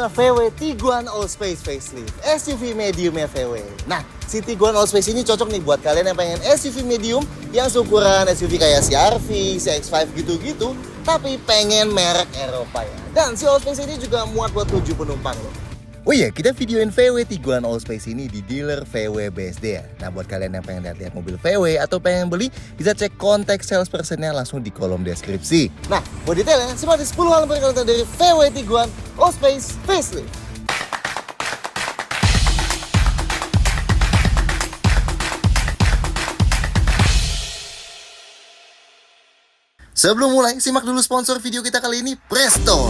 adalah VW Tiguan Allspace Facelift, SUV mediumnya VW. Nah, si Tiguan Allspace ini cocok nih buat kalian yang pengen SUV medium yang seukuran SUV kayak CR-V, CX-5 gitu-gitu, tapi pengen merek Eropa ya. Dan si Allspace ini juga muat buat 7 penumpang loh. Oh iya, kita videoin VW Tiguan Allspace ini di dealer VW BSD ya. Nah, buat kalian yang pengen lihat mobil VW atau pengen beli, bisa cek kontak salespersonnya langsung di kolom deskripsi. Nah, buat detailnya, simak di 10 hal berkaitan dari VW Tiguan Allspace Facelift. Sebelum mulai, simak dulu sponsor video kita kali ini, Preston.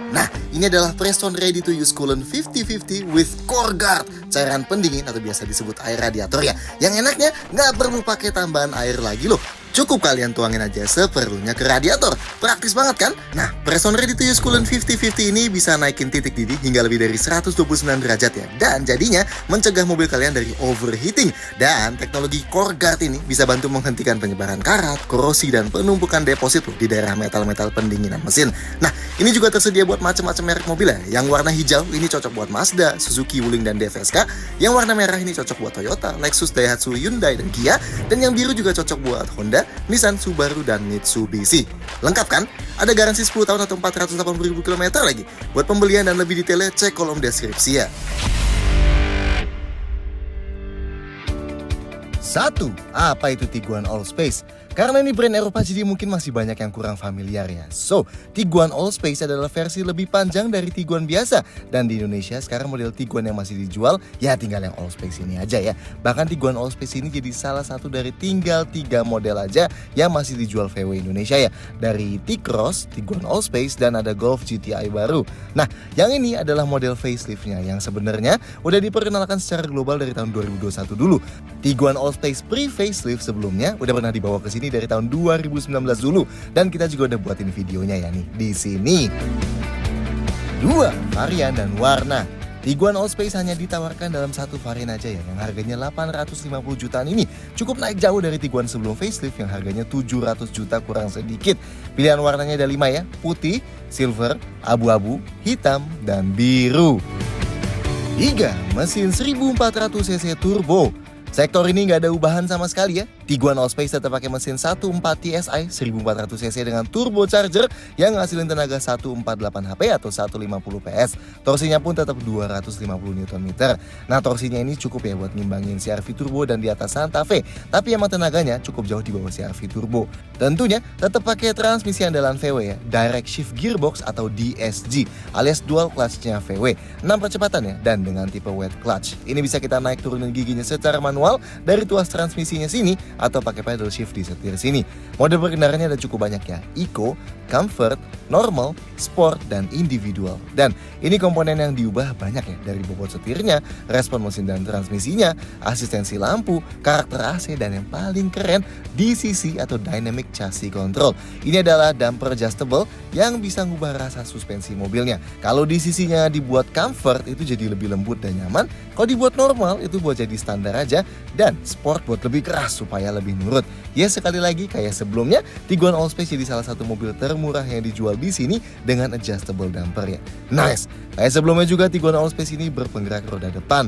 Nah, ini adalah Preston Ready to Use Coolant 50-50 with Core Guard, cairan pendingin atau biasa disebut air radiator ya. Yang enaknya nggak perlu pakai tambahan air lagi loh. Cukup kalian tuangin aja seperlunya ke radiator. Praktis banget kan? Nah, Preston Ready to Use Coolant 50-50 ini bisa naikin titik didih hingga lebih dari 129 derajat ya. Dan jadinya mencegah mobil kalian dari overheating. Dan teknologi Core Guard ini bisa bantu menghentikan penyebaran karat, korosi, dan penumpukan deposit loh di daerah metal-metal pendinginan mesin. Nah, ini juga tersedia buat macam-macam merek mobil ya. Yang warna hijau ini cocok buat Mazda, Suzuki, Wuling, dan DFSK. Yang warna merah ini cocok buat Toyota, Lexus, Daihatsu, Hyundai, dan Kia. Dan yang biru juga cocok buat Honda, Nissan, Subaru, dan Mitsubishi. Lengkap kan? Ada garansi 10 tahun atau 480.000 km lagi. Buat pembelian dan lebih detailnya, cek kolom deskripsi ya. 1. Apa itu Tiguan Allspace? Karena ini brand Eropa jadi mungkin masih banyak yang kurang familiar ya. So, Tiguan Allspace adalah versi lebih panjang dari Tiguan biasa. Dan di Indonesia sekarang model Tiguan yang masih dijual, ya tinggal yang Allspace ini aja ya. Bahkan Tiguan Allspace ini jadi salah satu dari tinggal 3 model aja yang masih dijual VW Indonesia ya. Dari T-Cross, Tiguan Allspace, dan ada Golf GTI baru. Nah, yang ini adalah model faceliftnya yang sebenarnya udah diperkenalkan secara global dari tahun 2021 dulu. Tiguan Allspace pre-facelift sebelumnya udah pernah dibawa ke sini dari tahun 2019 dulu, dan kita juga udah buatin videonya ya nih di sini. 2. Varian dan warna. Tiguan Allspace hanya ditawarkan dalam satu varian aja ya, yang harganya 850 jutaan ini cukup naik jauh dari Tiguan sebelum facelift yang harganya 700 juta kurang sedikit. Pilihan warnanya ada 5 ya, putih, silver, abu-abu, hitam, dan biru. 3. Mesin 1400 cc turbo. Sektor ini nggak ada ubahan sama sekali ya. Tiguan Allspace tetap pakai mesin 1.4 TSI 1400 cc dengan turbocharger yang ngasilin tenaga 148 HP atau 150 PS. Torsinya pun tetap 250 Nm. Nah, torsinya ini cukup ya buat ngimbangin CR-V turbo dan di atas Santa Fe. Tapi emang tenaganya cukup jauh di bawah CR-V turbo. Tentunya tetap pakai transmisi andalan VW ya, Direct Shift Gearbox atau DSG alias dual clutch-nya VW. 6 percepatan ya dan dengan tipe wet clutch. Ini bisa kita naik turunin giginya secara manual dari tuas transmisinya sini atau pakai pedal shift di setir sini. Mode berkendaranya ada cukup banyak ya, Eco, Comfort, Normal, Sport, dan Individual. Dan ini komponen yang diubah banyak ya, dari bobot setirnya, respon mesin dan transmisinya, asistensi lampu, karakter AC, dan yang paling keren, DCC atau Dynamic Chassis Control. Ini adalah damper adjustable yang bisa ngubah rasa suspensi mobilnya. Kalau DCC-nya dibuat Comfort itu jadi lebih lembut dan nyaman, kalau dibuat normal itu buat jadi standar aja, dan Sport buat lebih keras supaya lebih nurut. Ya, sekali lagi kayak sebelumnya, Tiguan Allspace jadi salah satu mobil termurah yang dijual di sini dengan adjustable damper ya. Nice. Kayak sebelumnya juga Tiguan Allspace ini berpenggerak roda depan.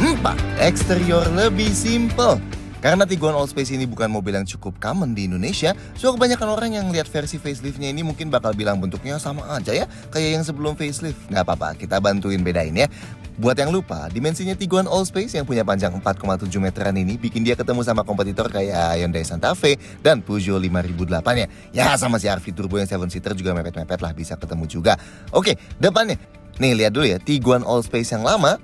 4. Eksterior lebih simple. Karena Tiguan Allspace ini bukan mobil yang cukup common di Indonesia, so kebanyakan orang yang lihat versi faceliftnya ini mungkin bakal bilang bentuknya sama aja ya, kayak yang sebelum facelift. Nggak apa-apa, kita bantuin bedain ya. Buat yang lupa, dimensinya Tiguan Allspace yang punya panjang 4,7 meteran ini bikin dia ketemu sama kompetitor kayak Hyundai Santa Fe dan Peugeot 5008 ya. Ya, sama si CR-V turbo yang 7-seater juga mepet-mepet lah, bisa ketemu juga. Oke, depannya. Nih, lihat dulu ya, Tiguan Allspace yang lama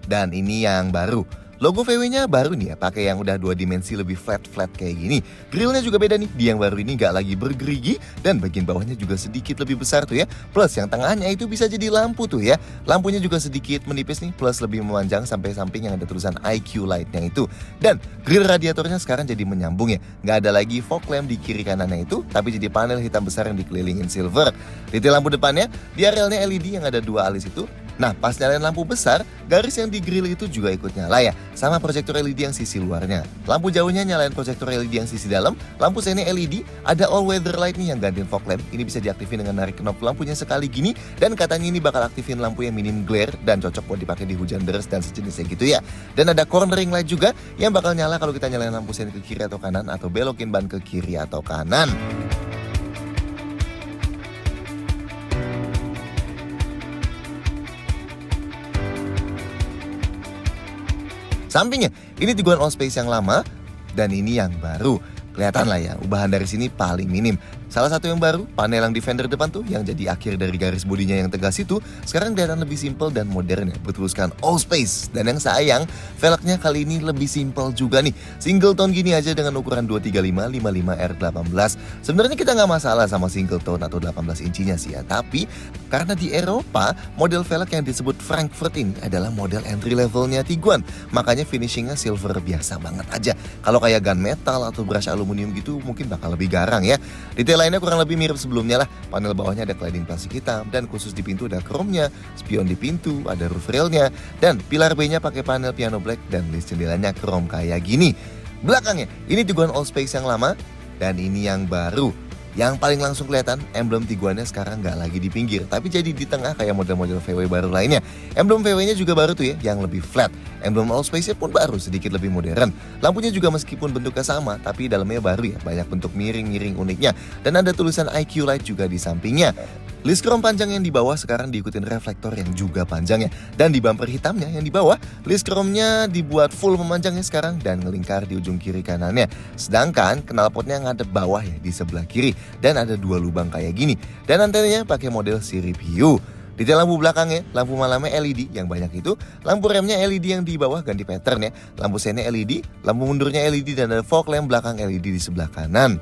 dan ini yang baru. Logo VW-nya baru nih ya, pakai yang udah 2 dimensi lebih flat kayak gini. Grillnya juga beda nih, di yang baru ini nggak lagi bergerigi dan bagian bawahnya juga sedikit lebih besar tuh ya. Plus yang tengahnya itu bisa jadi lampu tuh ya. Lampunya juga sedikit menipis nih, plus lebih memanjang sampai samping yang ada tulisan IQ Light-nya itu. Dan grill radiatornya sekarang jadi menyambung ya. Nggak ada lagi fog lamp di kiri kanannya itu, tapi jadi panel hitam besar yang dikelilingin silver. Detail lampu depannya, di arealnya LED yang ada 2 alis itu, Nah, pas nyalain lampu besar, garis yang di grill itu juga ikut nyala ya, sama proyektor LED yang sisi luarnya. Lampu jauhnya nyalain proyektor LED yang sisi dalam, lampu seni LED, ada all weather light nih yang gantiin fog lamp. Ini bisa diaktifin dengan narik knob lampunya sekali gini, dan katanya ini bakal aktifin lampu yang minim glare dan cocok buat dipakai di hujan deras dan sejenisnya gitu ya. Dan ada cornering light juga yang bakal nyala kalau kita nyalain lampu seni ke kiri atau kanan atau belokin ban ke kiri atau kanan. Sampingnya, ini Tiguan Allspace yang lama dan ini yang baru. Kelihatan lah ya, ubahan dari sini paling minim. Salah satu yang baru, panel yang di fender depan tuh yang jadi akhir dari garis bodinya yang tegas itu sekarang kelihatan lebih simpel dan modern ya, bertuliskan Allspace. Dan yang sayang, velgnya kali ini lebih simpel juga nih. Single tone gini aja dengan ukuran 235-55R18. Sebenarnya kita nggak masalah sama single tone atau 18 incinya sih ya, tapi karena di Eropa, model velg yang disebut Frankfurt ini adalah model entry levelnya Tiguan. Makanya finishingnya silver biasa banget aja. Kalau kayak gunmetal atau brush aluminium gitu mungkin bakal lebih garang ya. Detail lainnya kurang lebih mirip sebelumnya lah. Panel bawahnya ada cladding plastik hitam dan khusus di pintu ada chrome-nya, spion di pintu, ada roof rail-nya, dan pilar B-nya pakai panel piano black dan list jendelanya chrome kayak gini. Belakangnya, ini Tiguan Allspace yang lama dan ini yang baru. Yang paling langsung kelihatan, emblem Tiguannya sekarang nggak lagi di pinggir, tapi jadi di tengah kayak model-model VW baru lainnya. Emblem VW-nya juga baru tuh ya, yang lebih flat. Emblem Allspace-nya pun baru, sedikit lebih modern. Lampunya juga meskipun bentuknya sama, tapi dalamnya baru ya, banyak bentuk miring-miring uniknya. Dan ada tulisan IQ Light juga di sampingnya. List chrome panjang yang di bawah sekarang diikutin reflektor yang juga panjang ya. Dan di bumper hitamnya yang di bawah, list chrome-nya dibuat full memanjangnya sekarang dan ngelingkar di ujung kiri kanannya. Sedangkan knalpotnya ngadep bawah ya di sebelah kiri dan ada 2 lubang kayak gini. Dan antenanya pakai model sirip hiu. Detail lampu belakangnya, lampu malamnya LED yang banyak itu, lampu remnya LED yang di bawah ganti pattern ya, lampu sennya LED, lampu mundurnya LED dan ada fog lamp belakang LED di sebelah kanan.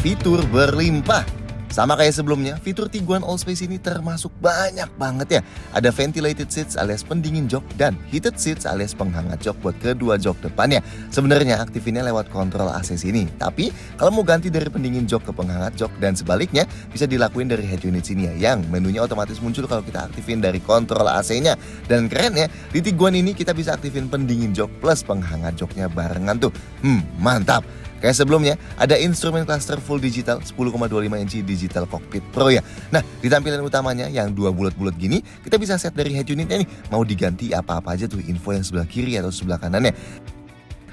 Fitur berlimpah. Sama kayak sebelumnya, fitur Tiguan Allspace ini termasuk banyak banget ya. Ada ventilated seats alias pendingin jok dan heated seats alias penghangat jok buat kedua jok depannya. Sebenarnya aktifinnya lewat kontrol AC sini, tapi kalau mau ganti dari pendingin jok ke penghangat jok dan sebaliknya bisa dilakuin dari head unit sini ya, yang menunya otomatis muncul kalau kita aktifin dari kontrol AC-nya. Dan keren ya, di Tiguan ini kita bisa aktifin pendingin jok plus penghangat joknya barengan tuh. Mantap. Kayak sebelumnya, ada instrumen cluster full digital 10,25 inci digital cockpit pro ya. Nah, di tampilan utamanya yang 2 bulat-bulat gini, kita bisa set dari head unitnya nih. Mau diganti apa-apa aja tuh, info yang sebelah kiri atau sebelah kanannya.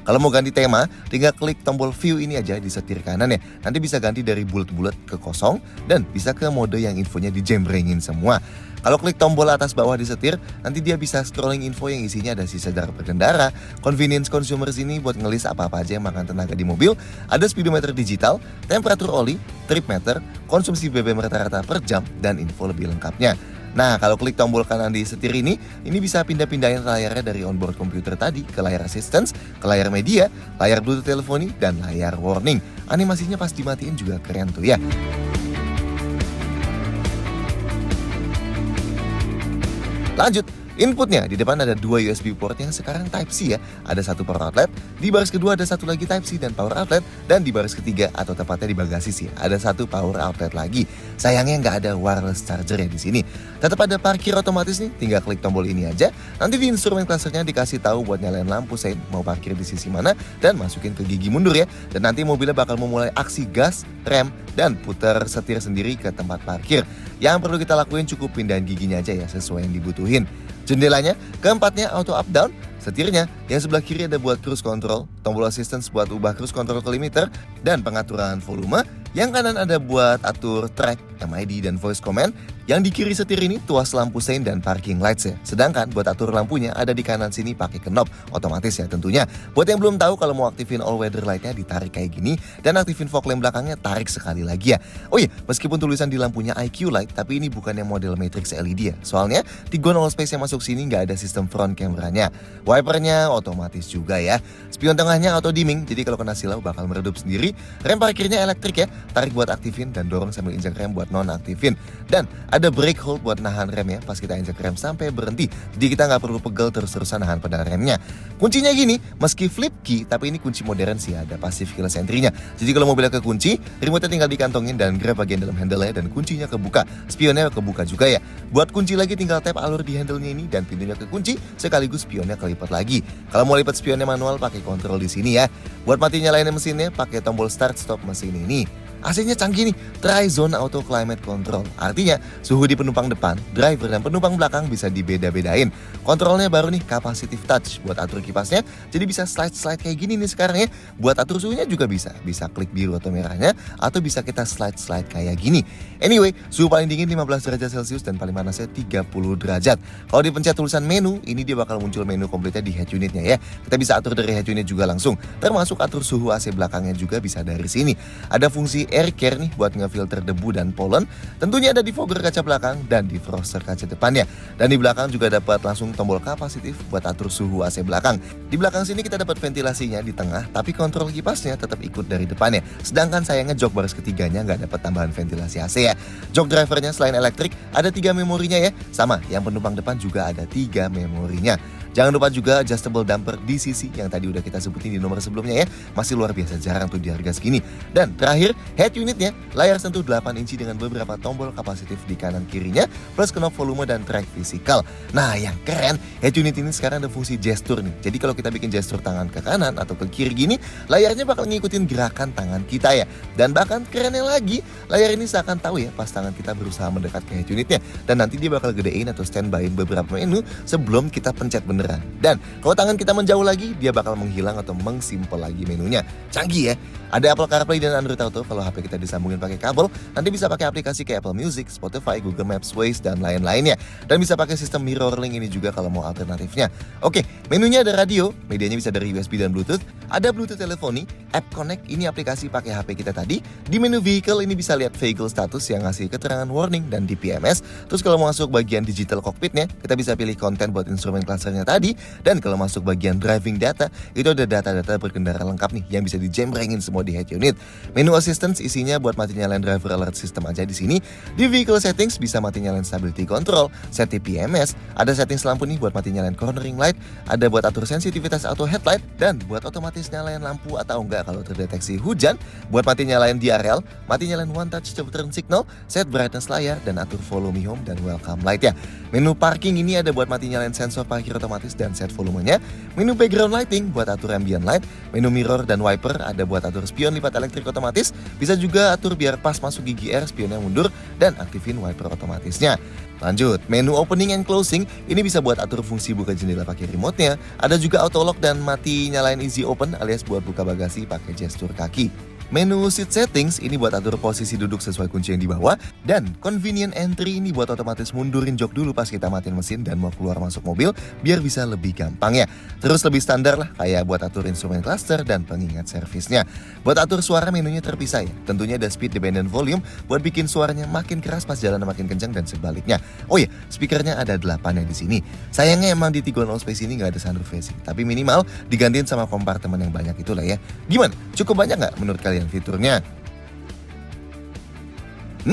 Kalau mau ganti tema, tinggal klik tombol view ini aja di setir kanan ya. Nanti bisa ganti dari bulat-bulat ke kosong dan bisa ke mode yang infonya dijembrengin semua. Kalau klik tombol atas bawah di setir, nanti dia bisa scrolling info yang isinya ada sisa jarak berkendara, convenience consumer sini buat ngelis apa-apa aja yang makan tenaga di mobil, ada speedometer digital, temperatur oli, trip meter, konsumsi BBM rata-rata per jam, dan info lebih lengkapnya. Nah, kalau klik tombol kanan di setir ini bisa pindah-pindahin layarnya dari onboard komputer tadi ke layar assistance, ke layar media, layar Bluetooth teleponi, dan layar warning. Animasinya pas dimatiin juga keren tuh ya. Lanjut, inputnya di depan ada 2 USB port yang sekarang Type-C ya. Ada 1 power outlet, di baris kedua ada 1 lagi Type-C dan power outlet, dan di baris ketiga atau tepatnya di bagasi sih ada 1 power outlet lagi. Sayangnya nggak ada wireless charger ya di sini. Tetap ada parkir otomatis nih, tinggal klik tombol ini aja. Nanti di instrumen clusternya dikasih tahu buat nyalain lampu sein mau parkir di sisi mana dan masukin ke gigi mundur ya. Dan nanti mobilnya bakal memulai aksi gas, rem, dan putar setir sendiri ke tempat parkir. Yang perlu kita lakuin cukup pindahin giginya aja ya sesuai yang dibutuhin. Jendelanya, keempatnya auto up down, setirnya yang sebelah kiri ada buat cruise control, tombol assistance buat ubah cruise control ke limiter, dan pengaturan volume. Yang kanan ada buat atur track, MID, dan voice command. Yang di kiri setir ini tuas lampu sein dan parking lights ya. Sedangkan buat atur lampunya ada di kanan sini pakai knob, otomatis ya tentunya. Buat yang belum tahu, kalau mau aktifin all weather lightnya ditarik kayak gini, dan aktifin fog lamp belakangnya tarik sekali lagi ya. Oh iya, meskipun tulisan di lampunya IQ Light, tapi ini bukan yang model Matrix LED ya. Soalnya Tiguan Allspace yang masuk sini nggak ada sistem front camera-nya. Wipernya otomatis juga ya. Spion tengahnya auto dimming, jadi kalau kena silau bakal meredup sendiri. Rem parkirnya elektrik ya, tarik buat aktifin dan dorong sambil injak rem buat nonaktifin. Dan ada brake hold buat nahan rem ya pas kita injek rem sampai berhenti. Jadi kita nggak perlu pegel terus-terusan nahan pedal remnya. Kuncinya gini, meski flip key, tapi ini kunci modern sih, ada passive keyless entry-nya. Jadi kalau mobilnya kekunci, remote-nya tinggal dikantongin dan grab bagian dalam handle-nya dan kuncinya kebuka. Spionnya kebuka juga ya. Buat kunci lagi tinggal tap alur di handle-nya ini dan pintunya kekunci, sekaligus spionnya kelipat lagi. Kalau mau lipat spionnya manual pakai kontrol di sini ya. Buat mati nyalain mesinnya pakai tombol start stop mesin ini. AC-nya canggih nih, Tri-Zone Auto Climate Control. Artinya, suhu di penumpang depan, driver, dan penumpang belakang bisa dibeda-bedain. Kontrolnya baru nih, capacitive touch. Buat atur kipasnya, jadi bisa slide-slide kayak gini nih sekarang ya. Buat atur suhunya juga bisa. Bisa klik biru atau merahnya, atau bisa kita slide-slide kayak gini. Anyway, suhu paling dingin 15 derajat Celcius dan paling panasnya 30 derajat. Kalau dipencet tulisan menu, ini dia bakal muncul menu komplitnya di head unitnya ya. Kita bisa atur dari head unit juga langsung. Termasuk atur suhu AC belakangnya juga bisa dari sini. Ada fungsi air care nih buat ngefilter debu dan pollen. Tentunya ada defogger kaca belakang dan defroster kaca depannya. Dan di belakang juga dapat langsung tombol kapasitif buat atur suhu AC belakang. Di belakang sini kita dapat ventilasinya di tengah, tapi kontrol kipasnya tetap ikut dari depannya. Sedangkan sayangnya jok baris ketiganya nggak dapat tambahan ventilasi AC ya. Jok drivernya selain elektrik ada 3 memorinya ya. Sama, yang penumpang depan juga ada 3 memorinya. Jangan lupa juga adjustable damper DCC yang tadi udah kita sebutin di nomor sebelumnya ya. Masih luar biasa jarang tuh di harga segini. Dan terakhir, head unitnya layar sentuh 8 inci dengan beberapa tombol kapasitif di kanan kirinya plus knob volume dan track physical. Nah, yang keren, head unit ini sekarang ada fungsi gesture nih. Jadi kalau kita bikin gesture tangan ke kanan atau ke kiri gini, layarnya bakal ngikutin gerakan tangan kita ya. Dan bahkan kerennya lagi, layar ini seakan tahu ya pas tangan kita berusaha mendekat ke head unitnya. Dan nanti dia bakal gedein atau standbyin beberapa menu sebelum kita pencet bener. Dan kalau tangan kita menjauh lagi, dia bakal menghilang atau mengsimpel lagi menunya. Canggih ya. Ada Apple CarPlay dan Android Auto. Kalau HP kita disambungin pakai kabel, nanti bisa pakai aplikasi kayak Apple Music, Spotify, Google Maps, Waze, dan lain-lainnya. Dan bisa pakai sistem mirror link ini juga kalau mau alternatifnya. Oke, menunya ada radio, medianya bisa dari USB dan Bluetooth. Ada Bluetooth teleponi, App Connect, ini aplikasi pakai HP kita tadi. Di menu vehicle ini bisa lihat vehicle status yang ngasih keterangan warning dan DPMS. Terus kalau mau masuk bagian digital cockpitnya, kita bisa pilih konten buat instrumen clusternya tadi. Dan kalau masuk bagian driving data, itu ada data-data berkendara lengkap nih yang bisa dijembrengin semua di head unit. Menu assistance isinya buat mati nyalain driver alert system aja di sini. Di vehicle settings bisa mati nyalain stability control, set TPMS, ada settings lampu nih buat mati nyalain cornering light, ada buat atur sensitivitas auto headlight, dan buat otomatis nyalain lampu atau enggak kalau terdeteksi hujan, buat mati nyalain DRL, mati nyalain one touch turn signal, set brightness layar, dan atur follow me home dan welcome light ya. Menu parking ini ada buat mati nyalain sensor parkir otomatis dan set volumenya. Menu background lighting buat atur ambient light. Menu mirror dan wiper ada buat atur spion lipat elektrik otomatis. Bisa juga atur biar pas masuk gigi air spionnya mundur dan aktifin wiper otomatisnya. Lanjut, menu opening and closing ini bisa buat atur fungsi buka jendela pakai remote-nya. Ada juga auto lock dan mati nyalain easy open alias buat buka bagasi pakai gestur kaki. Menu seat settings ini buat atur posisi duduk sesuai kunci yang dibawa. Dan convenient entry ini buat otomatis mundurin jok dulu pas kita matiin mesin dan mau keluar masuk mobil biar bisa lebih gampang ya. Terus lebih standar lah kayak buat atur instrumen cluster dan pengingat servisnya. Buat atur suara menunya terpisah ya. Tentunya ada speed dependent volume buat bikin suaranya makin keras pas jalan makin kencang dan sebaliknya. Oh ya, speakernya ada 8 ya di sini. Sayangnya emang di Tiguan Allspace ini nggak ada sunroof sih, tapi minimal digantiin sama kompartemen yang banyak itulah ya. Gimana? Cukup banyak nggak menurut kalian fiturnya? 6.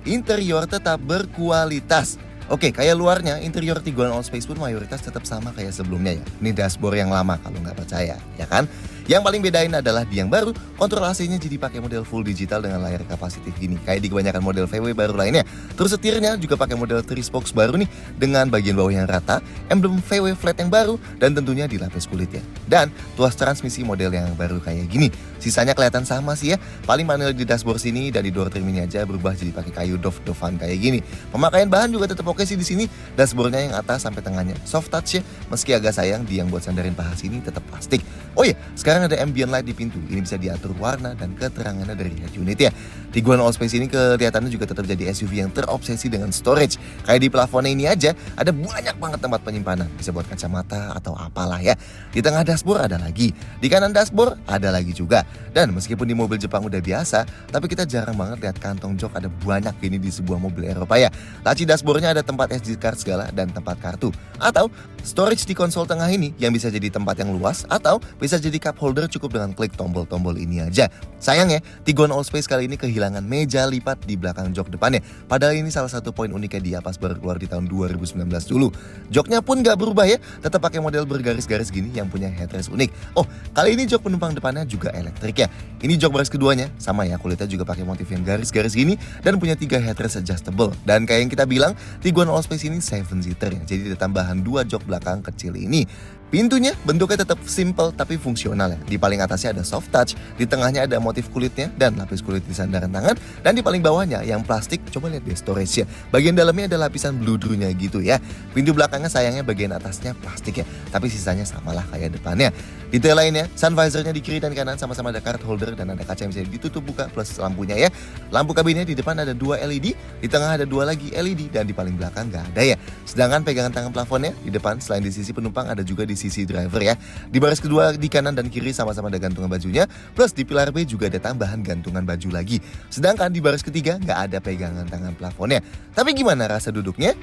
Interior tetap berkualitas. Oke, kayak luarnya, interior Tiguan Allspace pun mayoritas tetap sama kayak sebelumnya ya. Ini dashboard yang lama kalau nggak percaya, ya kan? Yang paling bedain adalah di yang baru, kontrol AC-nya jadi pakai model full digital dengan layar kapasitif gini. Kayak di kebanyakan model VW baru lainnya. Terus setirnya juga pakai model 3-spokes baru nih, dengan bagian bawah yang rata, emblem VW flat yang baru, dan tentunya dilapis kulit ya. Dan tuas transmisi model yang baru kayak gini. Sisanya kelihatan sama sih ya. Paling manual di dashboard sini dan di door trim ini aja berubah jadi pakai kayu doff-doffan kayak gini. Pemakaian bahan juga tetap oke sih di sini. Dashboardnya yang atas sampai tengahnya soft touch ya. Meski agak sayang di yang buat sandarin paha sini tetap plastik. Oh iya, sekarang ada ambient light di pintu. Ini bisa diatur warna dan keterangannya dari head unit ya. Tiguan Allspace ini kelihatannya juga tetap jadi SUV yang terobsesi dengan storage. Kayak di plafonnya ini aja ada banyak banget tempat penyimpanan. Bisa buat kacamata atau apalah ya. Di tengah dashboard ada lagi. Di kanan dashboard ada lagi juga. Dan meskipun di mobil Jepang udah biasa, tapi kita jarang banget lihat kantong jok ada banyak gini di sebuah mobil Eropa ya. Laci dashboardnya ada tempat SD card segala dan tempat kartu. Atau storage di konsol tengah ini yang bisa jadi tempat yang luas atau bisa jadi cup holder cukup dengan klik tombol-tombol ini aja. Sayangnya, Tiguan Allspace kali ini kehilangan meja lipat di belakang jok depannya. Padahal ini salah satu poin uniknya dia pas baru keluar di tahun 2019 dulu. Joknya pun gak berubah ya, tetap pakai model bergaris-garis gini yang punya headrest unik. Oh, kali ini jok penumpang depannya juga elektrik ya. Ini jok baris keduanya, sama ya, kulitnya juga pakai motif yang garis-garis gini dan punya 3 headrest adjustable. Dan kayak yang kita bilang, Tiguan Allspace ini 7-seater ya, jadi ada tambahan 2 jok belakang kecil ini. Pintunya bentuknya tetap simple tapi fungsional ya. Di paling atasnya ada soft touch, di tengahnya ada motif kulitnya dan lapis kulit di sandaran tangan, dan di paling bawahnya yang plastik, coba lihat deh storage-nya. Bagian dalamnya ada lapisan bludrunya gitu ya. Pintu belakangnya sayangnya bagian atasnya plastik ya, tapi sisanya samalah kayak depannya. Detail lainnya, sun visornya di kiri dan kanan sama-sama ada card holder dan ada kaca yang bisa ditutup buka plus lampunya ya. Lampu kabinnya di depan ada 2 LED, di tengah ada 2 lagi LED dan di paling belakang nggak ada ya. Sedangkan pegangan tangan plafonnya di depan selain di sisi penumpang ada juga di sisi driver ya. Di baris kedua di kanan dan kiri sama-sama ada gantungan bajunya, plus di pilar B juga ada tambahan gantungan baju lagi. Sedangkan di baris ketiga nggak ada pegangan tangan plafonnya. Tapi gimana rasa duduknya?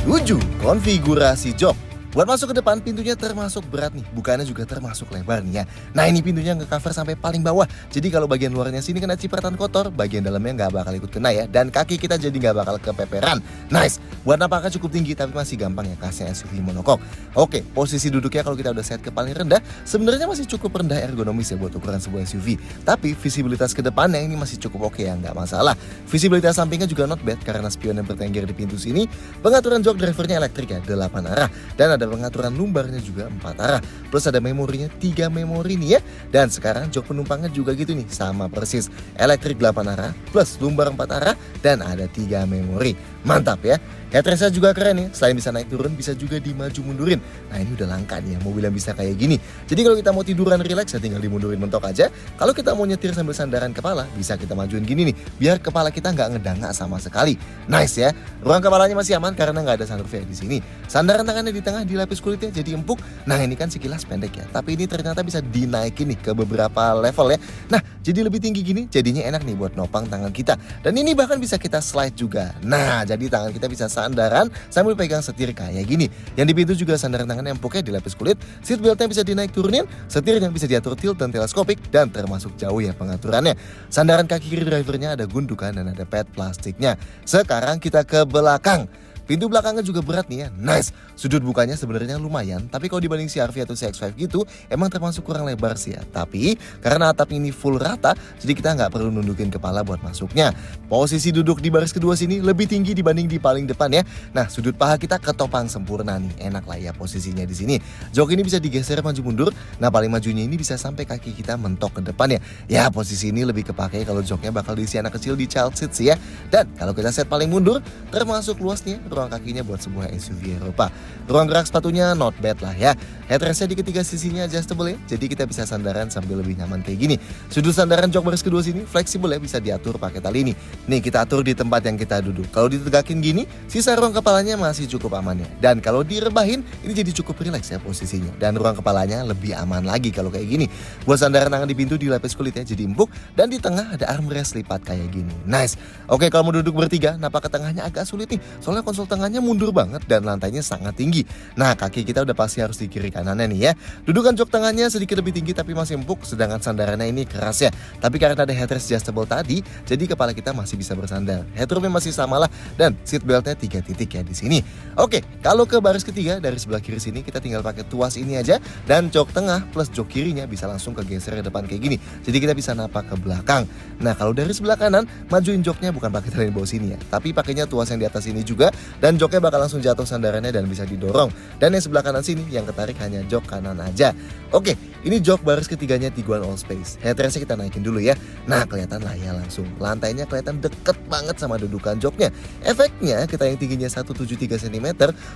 7. Konfigurasi jok. Buat masuk ke depan, pintunya termasuk berat nih, bukannya juga termasuk lebar nih ya. Nah, ini pintunya nge-cover sampai paling bawah, jadi kalau bagian luarnya sini kena cipratan kotor, bagian dalamnya nggak bakal ikut kena ya, dan kaki kita jadi nggak bakal kepeperan. Nice, buat napaknya cukup tinggi tapi masih gampang ya khasnya SUV monokok. Oke, posisi duduknya kalau kita udah set ke paling rendah, sebenarnya masih cukup rendah ergonomis ya buat ukuran sebuah SUV. Tapi visibilitas ke depannya ini masih cukup oke ya, nggak masalah. Visibilitas sampingnya juga not bad karena spion yang bertengger di pintu sini. Pengaturan jok drivernya elektrik ya, 8 arah, dan ada pengaturan lumbarnya juga 4 arah, plus ada memorinya 3 memori nih ya. Dan sekarang jok penumpangnya juga gitu nih, sama persis, elektrik 8 arah plus lumbar 4 arah dan ada 3 memori. Mantap ya. Headrestnya juga keren nih, selain bisa naik turun bisa juga dimaju mundurin. Nah, ini udah langka nih ya mobil yang bisa kayak gini. Jadi kalau kita mau tiduran relax ya tinggal dimundurin mentok aja. Kalau kita mau nyetir sambil sandaran kepala bisa kita majuin gini nih, biar kepala kita nggak ngedangak sama sekali. Nice ya. Ruang kepalanya masih aman karena nggak ada sunroof ya di sini. Sandaran tangannya di tengah dilapis kulitnya jadi empuk. Nah, ini kan sekilas pendek ya, tapi ini ternyata bisa dinaikin nih ke beberapa level ya. Nah, jadi lebih tinggi gini jadinya enak nih buat nopang tangan kita. Dan ini bahkan bisa kita slide juga. Nah, jadi tangan kita bisa sandaran sambil pegang setir kayak gini. Yang di pintu juga sandaran tangan empuknya dilapis kulit, seat beltnya bisa dinaik turunin, setirnya bisa diatur tilt dan teleskopik, dan termasuk jauh ya pengaturannya. Sandaran kaki kiri drivernya ada gundukan dan ada pad plastiknya. Sekarang kita ke belakang. Pintu belakangnya juga berat nih ya, nice. Sudut bukanya sebenarnya lumayan, tapi kalau dibanding CR-V atau CX-5 gitu, emang termasuk kurang lebar sih ya. Tapi karena atap ini full rata, jadi kita nggak perlu nundukin kepala buat masuknya. Posisi duduk di baris kedua sini lebih tinggi dibanding di paling depan ya. Nah, sudut paha kita ketopang sempurna nih, enak lah ya posisinya di sini. Jok ini bisa digeser maju mundur, nah paling majunya ini bisa sampai kaki kita mentok ke depan ya. Ya, posisi ini lebih kepake kalau joknya bakal diisi anak kecil di child seat sih ya. Dan kalau kita set paling mundur, termasuk luasnya ruang kakinya buat sebuah SUV Eropa. Ruang gerak sepatunya not bad lah ya. Headrestnya di ketiga sisinya adjustable ya, jadi kita bisa sandaran sambil lebih nyaman kayak gini. Sudut sandaran jok baris kedua sini fleksibel ya, bisa diatur pakai tali ini. Nih kita atur di tempat yang kita duduk. Kalau ditegakin gini, sisa ruang kepalanya masih cukup aman ya. Dan kalau direbahin, ini jadi cukup rileks ya posisinya. Dan ruang kepalanya lebih aman lagi kalau kayak gini. Buat sandaran tangan di pintu dilapis kulit ya, jadi empuk. Dan di tengah ada armrest lipat kayak gini. Nice. Oke, kalau mau duduk bertiga, napak ke tengahnya agak sulit nih. Soalnya konsol tengahnya mundur banget dan lantainya sangat tinggi. Nah, kaki kita udah pasti harus di kiri kanannya nih ya. Dudukan jok tangannya sedikit lebih tinggi tapi masih empuk, sedangkan sandarannya ini keras ya. Tapi karena ada headrest adjustable tadi, jadi kepala kita masih bisa bersandar. Headroomnya masih sama lah dan seat beltnya 3 titik ya di sini. Oke, kalau ke baris ketiga dari sebelah kiri sini kita tinggal pakai tuas ini aja, dan jok tengah plus jok kirinya bisa langsung kegeser ke depan kayak gini. Jadi kita bisa napak ke belakang. Nah, kalau dari sebelah kanan majuin joknya bukan pakai tali bawah sini ya, tapi pakainya tuas yang di atas ini juga, dan joknya bakal langsung jatuh sandarannya dan bisa didorong. Dan yang sebelah kanan sini yang ketarik hanya jok kanan aja. Oke, ini jok baris ketiganya Tiguan Allspace. Headrestnya kita naikin dulu ya. Nah, kelihatan lah ya langsung. Lantainya kelihatan deket banget sama dudukan joknya. Efeknya kita yang tingginya 173 cm,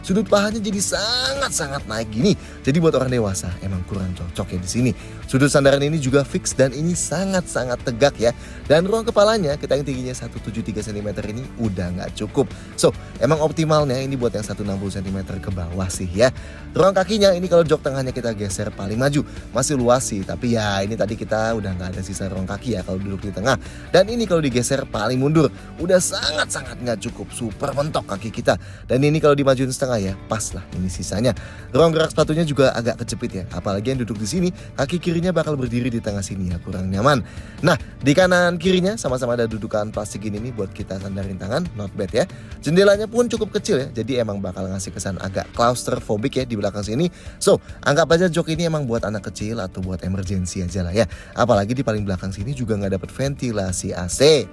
sudut pahanya jadi sangat-sangat naik gini. Jadi buat orang dewasa emang kurang cocok ya di sini. Sudut sandaran ini juga fix dan ini sangat-sangat tegak ya. Dan ruang kepalanya kita yang tingginya 173 cm ini udah nggak cukup. So, emang optimalnya ini buat yang 160 cm ke bawah sih ya. Ruang kakinya ini kalau jok tengahnya kita geser paling maju, masih luas sih, tapi ya ini tadi kita udah nggak ada sisa ruang kaki ya kalau duduk di tengah. Dan ini kalau digeser paling mundur, udah sangat-sangat nggak cukup, super mentok kaki kita. Dan ini kalau dimajuin setengah ya, pas lah ini sisanya. Ruang gerak sepatunya juga agak kejepit ya, apalagi yang duduk di sini, kaki kirinya bakal berdiri di tengah sini ya, kurang nyaman. Nah, di kanan kirinya sama-sama ada dudukan plastik ini nih buat kita sandarin tangan, not bad ya. Jendelanya pun cukup kecil ya, jadi emang bakal ngasih kesan agak claustrophobic ya di belakang sini. So, anggap aja jok ini emang buat anak kecil atau buat emergency aja lah ya. Apalagi di paling belakang sini juga nggak dapat ventilasi AC.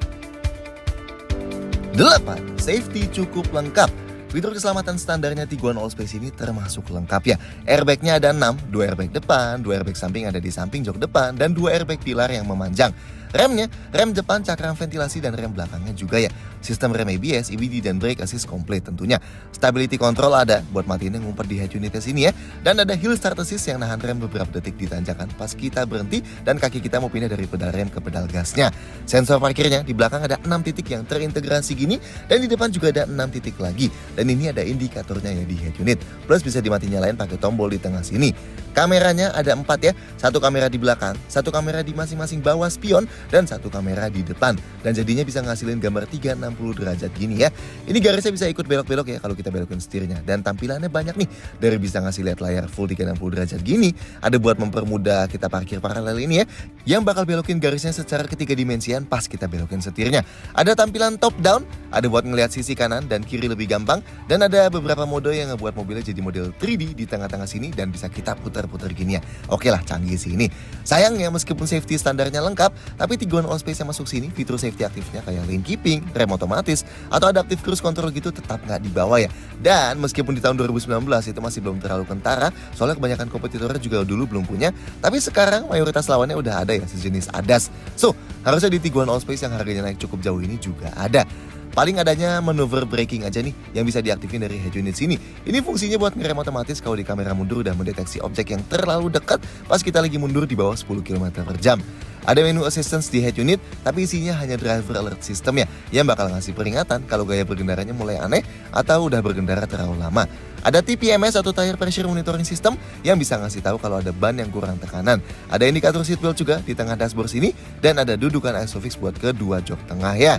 8. Safety cukup lengkap. Fitur keselamatan standarnya Tiguan Allspace ini termasuk lengkap ya. Airbagnya ada 6, 2 airbag depan, 2 airbag samping ada di samping jok depan, dan 2 airbag pilar yang memanjang. Remnya, rem depan cakram ventilasi dan rem belakangnya juga ya. Sistem rem ABS, EBD, dan brake assist komplit tentunya. Stability control ada buat matiin yang ngumpet di head unitnya sini ya. Dan ada hill start assist yang nahan rem beberapa detik di tanjakan pas kita berhenti dan kaki kita mau pindah dari pedal rem ke pedal gasnya. Sensor parkirnya di belakang ada 6 titik yang terintegrasi gini, dan di depan juga ada 6 titik lagi. Dan ini ada indikatornya ya di head unit. Plus bisa dimati nyalain pakai tombol di tengah sini. Kameranya ada 4 ya, 1 kamera di belakang, 1 kamera di masing-masing bawah spion, dan 1 kamera di depan. Dan jadinya bisa ngasilin gambar 360 derajat gini ya. Ini garisnya bisa ikut belok-belok ya kalau kita belokin setirnya. Dan tampilannya banyak nih, dari bisa ngasih lihat layar full 360 derajat gini, ada buat mempermudah kita parkir paralel ini ya, yang bakal belokin garisnya secara ketiga dimensian pas kita belokin setirnya. Ada tampilan top down, ada buat ngelihat sisi kanan dan kiri lebih gampang, dan ada beberapa mode yang ngebuat mobilnya jadi model 3D di tengah-tengah sini dan bisa kita putar-putar gini ya. Oke lah, canggih sih ini. Sayangnya meskipun safety standarnya lengkap, tapi Tiguan Allspace yang masuk sini, fitur safety aktifnya kayak lane keeping, rem otomatis, atau adaptive cruise control gitu tetap nggak dibawa ya. Dan meskipun di tahun 2019 itu masih belum terlalu kentara, soalnya kebanyakan kompetitornya juga dulu belum punya, tapi sekarang mayoritas lawannya udah ada ya sejenis ADAS. So, harusnya di Tiguan Allspace yang harganya naik cukup jauh ini juga ada. Paling adanya maneuver braking aja nih yang bisa diaktifin dari head unit sini. Ini fungsinya buat ngerem otomatis kalau di kamera mundur dan mendeteksi objek yang terlalu dekat pas kita lagi mundur di bawah 10 km per jam. Ada menu assistance di head unit, tapi isinya hanya driver alert system ya, yang bakal ngasih peringatan kalau gaya berkendaranya mulai aneh atau udah berkendara terlalu lama. Ada TPMS atau Tire Pressure Monitoring System yang bisa ngasih tahu kalau ada ban yang kurang tekanan. Ada indikator seatbelt juga di tengah dashboard sini, dan ada dudukan ISOFIX buat kedua jok tengah ya.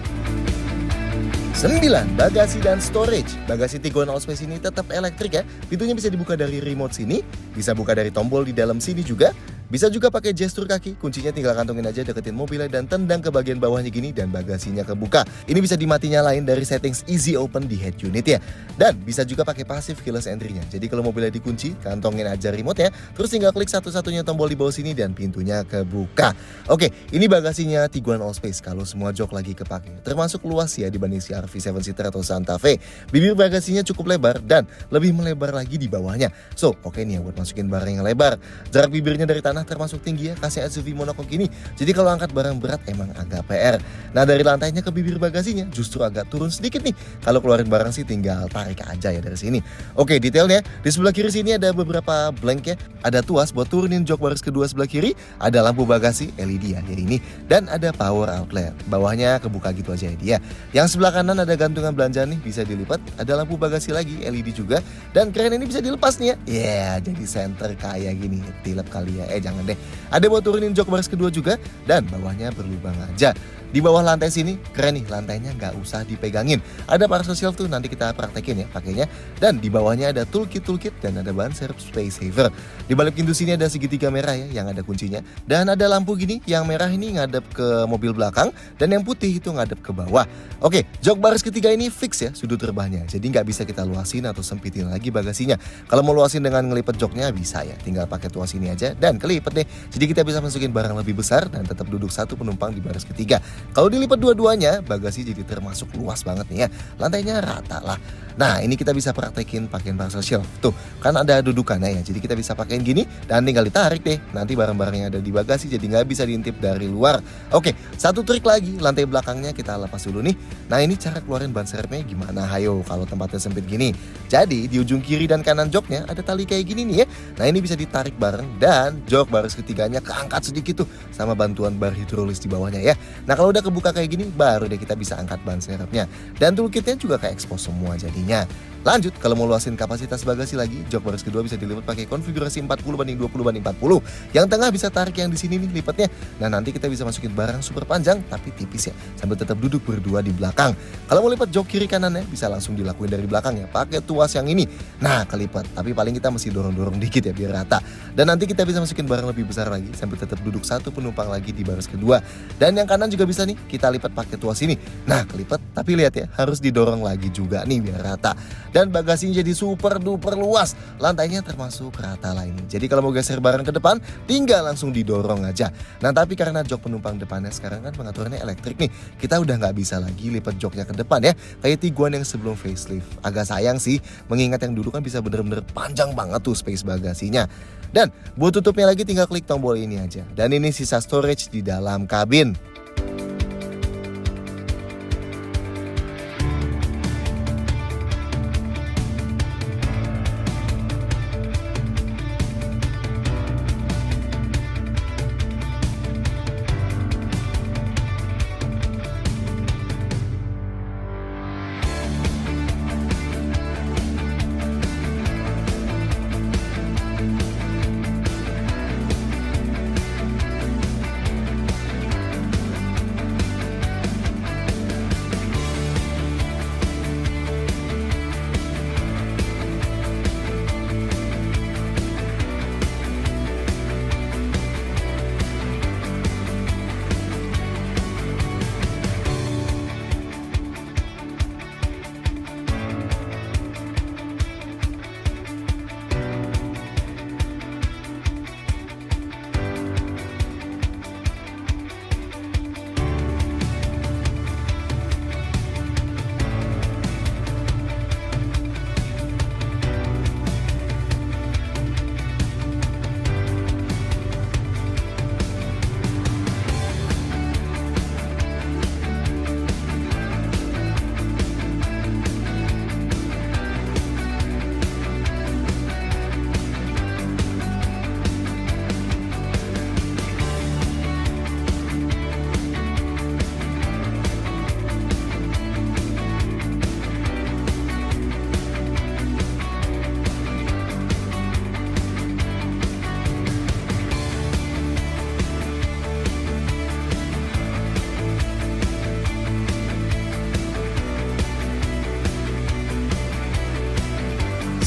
9. Bagasi dan storage. Bagasi Tiguan Allspace ini tetap elektrik ya. Pintunya bisa dibuka dari remote sini, bisa buka dari tombol di dalam sini juga. Bisa juga pakai gestur kaki, kuncinya tinggal kantongin aja deketin mobilnya dan tendang ke bagian bawahnya gini dan bagasinya kebuka. Ini bisa dimati nyalain dari settings easy open di head unit ya. Dan bisa juga pakai passive keyless entry-nya. Jadi kalau mobilnya dikunci, kantongin aja remote-nya, terus tinggal klik satu-satunya tombol di bawah sini dan pintunya kebuka. Oke, ini bagasinya Tiguan Allspace kalau semua jok lagi kepake. Termasuk luas ya dibanding CR-V 7-seater atau Santa Fe. Bibir bagasinya cukup lebar dan lebih melebar lagi di bawahnya. So, oke nih ya buat masukin barang yang lebar. Jarak bibirnya dari tanah termasuk tinggi ya, kasih SUV monokok gini. Jadi kalau angkat barang berat emang agak PR. Nah, dari lantainya ke bibir bagasinya justru agak turun sedikit nih. Kalau keluarin barang sih tinggal tarik aja ya dari sini. Oke, detailnya di sebelah kiri sini ada beberapa blank ya. Ada tuas buat turunin jok baris kedua sebelah kiri, ada lampu bagasi LED ya ini, dan ada power outlet. Bawahnya kebuka gitu aja ya dia. Yang sebelah kanan ada gantungan belanjaan nih, bisa dilipat. Ada lampu bagasi lagi LED juga, dan keren ini bisa dilepas nih ya. Jadi center kayak gini. Tilep kali ya. Jangan deh. Ada buat turunin jok baris kedua juga, dan bawahnya berlubang aja. Di bawah lantai sini keren nih, lantainya nggak usah dipegangin. Ada parcel shelf tuh, nanti kita praktekin ya pakainya. Dan di bawahnya ada toolkit dan ada ban serep space saver. Di balik pintu sini ada segitiga merah ya yang ada kuncinya. Dan ada lampu gini, yang merah ini ngadep ke mobil belakang dan yang putih itu ngadep ke bawah. Oke, jok baris ketiga ini fix ya sudut rebahnya. Jadi nggak bisa kita luasin atau sempitin lagi bagasinya. Kalau mau luasin dengan ngelipet joknya bisa ya, tinggal pakai tuas ini aja dan kelipet deh. Jadi kita bisa masukin barang lebih besar dan tetap duduk satu penumpang di baris ketiga. Kalau dilipat dua-duanya, bagasi jadi termasuk luas banget nih ya. Lantainya rata lah. Nah, ini kita bisa praktekin pakein parcel shelf. Tuh, kan ada dudukannya ya. Jadi kita bisa pakein gini dan tinggal ditarik deh. Nanti barang-barang yang ada di bagasi jadi nggak bisa diintip dari luar. Oke, satu trik lagi. Lantai belakangnya kita lepas dulu nih. Nah, ini cara keluarin ban serepnya gimana? Hayo, kalau tempatnya sempit gini. Jadi, di ujung kiri dan kanan joknya ada tali kayak gini nih ya. Nah, ini bisa ditarik bareng dan jok baris ketiganya keangkat sedikit tuh sama bantuan bar hidrolis di bawahnya ya. Nah, kalau udah kebuka kayak gini, baru deh kita bisa angkat ban serepnya. Dan toolkitnya juga ke expose semua jadinya. Lanjut, kalau mau luasin kapasitas bagasi lagi, jok baris kedua bisa dilipat pakai konfigurasi 40/20/40. Yang tengah bisa tarik yang di sini nih lipatnya. Nah, nanti kita bisa masukin barang super panjang tapi tipis ya, sambil tetap duduk berdua di belakang. Kalau mau lipat jok kiri kanannya bisa langsung dilakuin dari belakang ya, pakai tuas yang ini. Nah, kelipat, tapi paling kita mesti dorong-dorong dikit ya biar rata. Dan nanti kita bisa masukin barang lebih besar lagi sambil tetap duduk satu penumpang lagi di baris kedua. Dan yang kanan juga bisa nih, kita lipat pakai tuas ini. Nah, kelipat, tapi lihat ya, harus didorong lagi juga nih biar rata. Dan bagasinya jadi super duper luas, lantainya termasuk rata lah ini. Jadi kalau mau geser barang ke depan, tinggal langsung didorong aja. Nah, tapi karena jok penumpang depannya sekarang kan pengaturannya elektrik nih, kita udah nggak bisa lagi lipat joknya ke depan ya, kayak Tiguan yang sebelum facelift. Agak sayang sih, mengingat yang dulu kan bisa bener-bener panjang banget tuh space bagasinya. Dan buat tutupnya lagi tinggal klik tombol ini aja. Dan ini sisa storage di dalam kabin.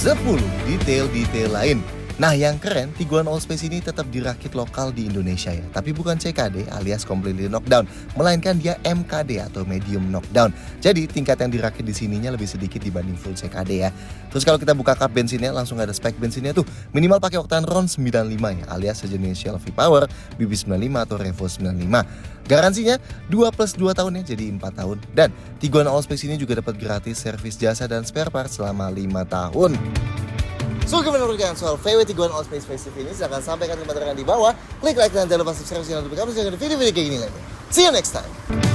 Sepuluh detail-detail lain. Nah, yang keren, Tiguan Allspace ini tetap dirakit lokal di Indonesia ya. Tapi bukan CKD alias completely knockdown, melainkan dia MKD atau medium knockdown. Jadi tingkat yang dirakit di sininya lebih sedikit dibanding full CKD ya. Terus kalau kita buka kap bensinnya, langsung ada spek bensinnya tuh. Minimal pakai oktan RON 95 ya, alias sejenis Shell V-Power, BB95 atau Revo 95. Garansinya 2+2 tahun ya, jadi 4 tahun. Dan Tiguan Allspace ini juga dapat gratis servis jasa dan spare part selama 5 tahun. So, gimana menurut kalian soal VW Tiguan Allspace facelift ini? Silahkan sampaikan komentar di bawah. Klik like dan jangan lupa subscribe channel untuk kami. Jangan video-video kayak gini lagi. See you next time.